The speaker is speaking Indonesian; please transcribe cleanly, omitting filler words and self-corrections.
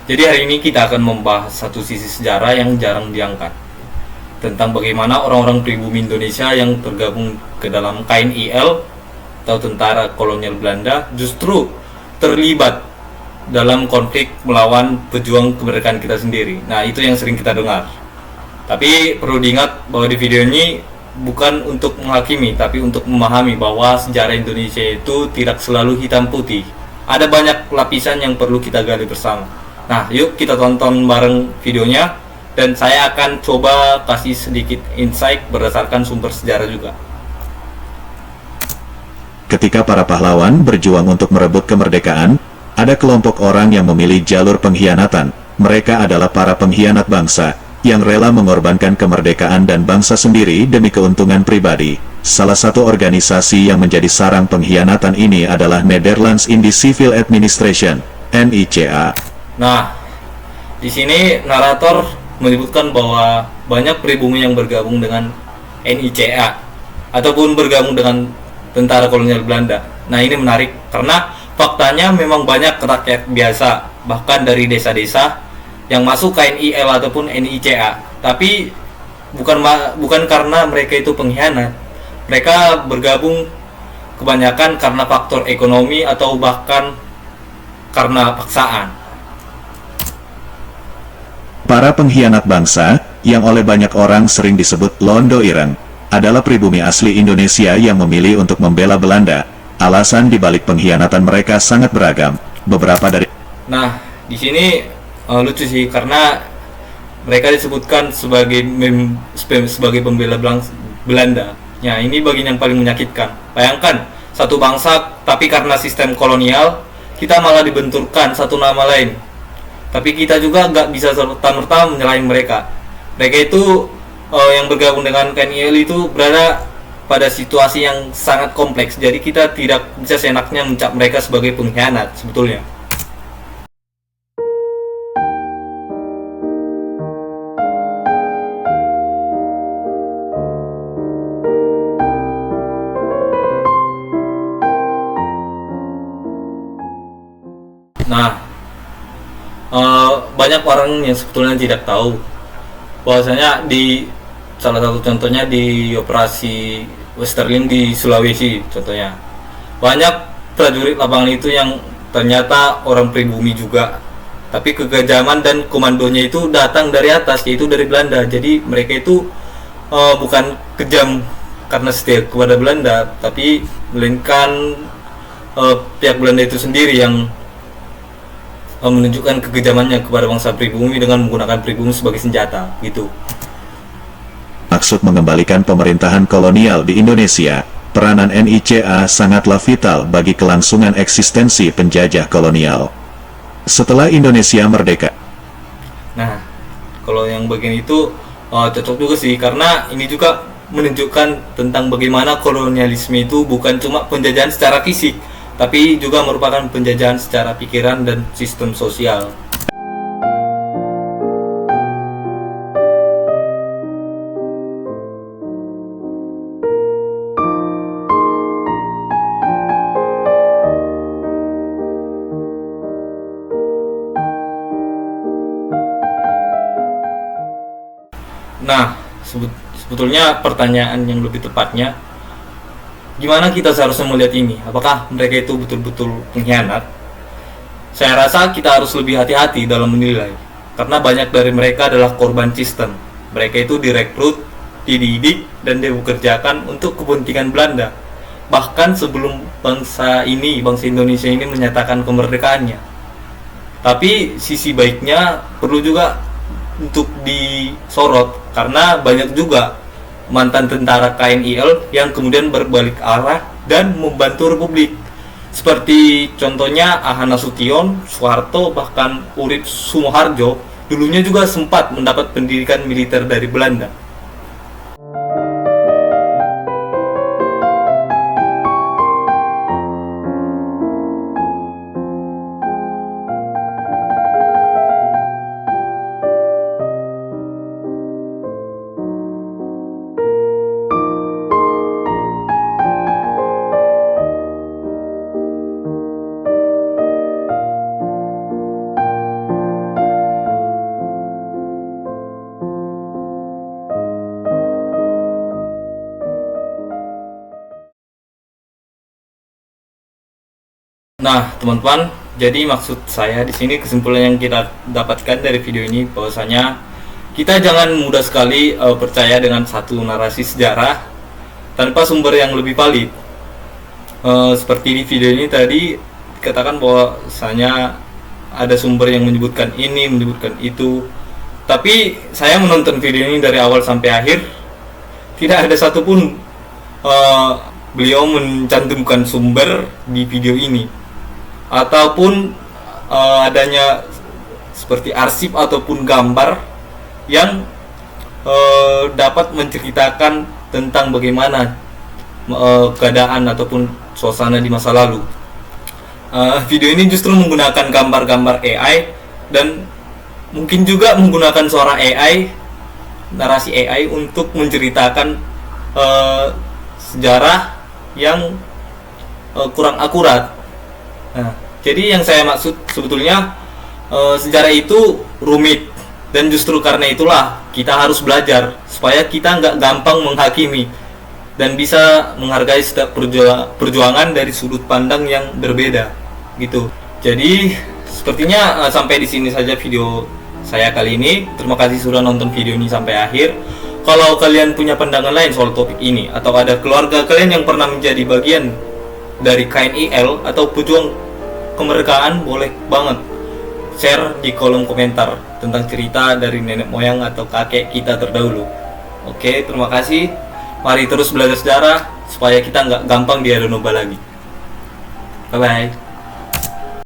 Jadi hari ini kita akan membahas satu sisi sejarah yang jarang diangkat, tentang bagaimana orang-orang pribumi Indonesia yang tergabung ke dalam KNIL atau Tentara Kolonial Belanda justru terlibat dalam konflik melawan pejuang kemerdekaan kita sendiri. Nah, itu yang sering kita dengar. Tapi perlu diingat bahwa di video ini bukan untuk menghakimi, tapi untuk memahami bahwa sejarah Indonesia itu tidak selalu hitam putih. Ada banyak lapisan yang perlu kita gali bersama. Nah, yuk kita tonton bareng videonya, dan saya akan coba kasih sedikit insight berdasarkan sumber sejarah juga. Ketika para pahlawan berjuang untuk merebut kemerdekaan, ada kelompok orang yang memilih jalur pengkhianatan. Mereka adalah para pengkhianat bangsa, yang rela mengorbankan kemerdekaan dan bangsa sendiri demi keuntungan pribadi. Salah satu organisasi yang menjadi sarang pengkhianatan ini adalah Netherlands Indië Civil Administration, NICA. Nah, di sini narator menyebutkan bahwa banyak pribumi yang bergabung dengan NICA ataupun bergabung dengan Tentara Kolonial Belanda. Nah, ini menarik karena faktanya memang banyak rakyat biasa, bahkan dari desa-desa, yang masuk KNIL ataupun NICA. Tapi bukan karena mereka itu pengkhianat. Mereka bergabung kebanyakan karena faktor ekonomi atau bahkan karena paksaan. Para pengkhianat bangsa, yang oleh banyak orang sering disebut Londo Ireng, adalah pribumi asli Indonesia yang memilih untuk membela Belanda. Alasan dibalik pengkhianatan mereka sangat beragam. Beberapa dari... Nah, di sini lucu sih karena mereka disebutkan sebagai pembela Belanda. Ya, ini bagian yang paling menyakitkan. Bayangkan, satu bangsa tapi karena sistem kolonial kita malah dibenturkan satu nama lain. Tapi kita juga nggak bisa serta-merta menyalahin mereka. Mereka itu yang bergabung dengan KNIL itu berada pada situasi yang sangat kompleks. Jadi kita tidak bisa seenaknya mencap mereka sebagai pengkhianat sebetulnya. Nah, banyak orang yang sebetulnya tidak tahu bahwasanya di salah satu contohnya di operasi Westerling di Sulawesi contohnya, banyak prajurit lapangan itu yang ternyata orang pribumi juga, tapi kekejaman dan komandonya itu datang dari atas, yaitu dari Belanda. Jadi mereka itu bukan kejam karena setia kepada Belanda, tapi melainkan pihak Belanda itu sendiri yang menunjukkan kekejamannya kepada bangsa pribumi dengan menggunakan pribumi sebagai senjata gitu. Maksud mengembalikan pemerintahan kolonial di Indonesia, peranan NICA sangatlah vital bagi kelangsungan eksistensi penjajah kolonial. Setelah Indonesia merdeka. Nah, kalau yang bagian itu cocok juga sih, karena ini juga menunjukkan tentang bagaimana kolonialisme itu bukan cuma penjajahan secara fisik, tapi juga merupakan penjajahan secara pikiran dan sistem sosial. Nah, sebetulnya pertanyaan yang lebih tepatnya, gimana kita seharusnya melihat ini? Apakah mereka itu betul-betul pengkhianat? Saya rasa kita harus lebih hati-hati dalam menilai, karena banyak dari mereka adalah korban sistem. Mereka itu direkrut, dididik, dan dipekerjakan untuk kepentingan Belanda. Bahkan sebelum bangsa Indonesia ini menyatakan kemerdekaannya. Tapi sisi baiknya perlu juga untuk disorot, karena banyak juga mantan tentara KNIL yang kemudian berbalik arah dan membantu Republik, seperti contohnya Aha Nasution, Soeharto, bahkan Urip Sumoharjo dulunya juga sempat mendapat pendidikan militer dari Belanda. Nah, teman-teman, jadi maksud saya di sini kesimpulan yang kita dapatkan dari video ini bahwasanya kita jangan mudah sekali percaya dengan satu narasi sejarah tanpa sumber yang lebih valid. Seperti di video ini tadi dikatakan bahwasanya ada sumber yang menyebutkan ini, menyebutkan itu. Tapi saya menonton video ini dari awal sampai akhir, tidak ada satupun beliau mencantumkan sumber di video ini, ataupun adanya seperti arsip ataupun gambar yang dapat menceritakan tentang bagaimana keadaan ataupun suasana di masa lalu. Video ini justru menggunakan gambar-gambar AI dan mungkin juga menggunakan suara AI, narasi AI untuk menceritakan sejarah yang kurang akurat. Nah, jadi yang saya maksud sebetulnya sejarah itu rumit, dan justru karena itulah kita harus belajar supaya kita nggak gampang menghakimi dan bisa menghargai setiap perjuangan dari sudut pandang yang berbeda gitu. Jadi sepertinya sampai di sini saja video saya kali ini. Terima kasih sudah nonton video ini sampai akhir. Kalau kalian punya pandangan lain soal topik ini, atau ada keluarga kalian yang pernah menjadi bagian dari KNIL atau pejuang kemerdekaan, boleh banget share di kolom komentar tentang cerita dari nenek moyang atau kakek kita terdahulu. Oke, terima kasih. Mari terus belajar sejarah supaya kita nggak gampang diadu domba lagi. Bye bye.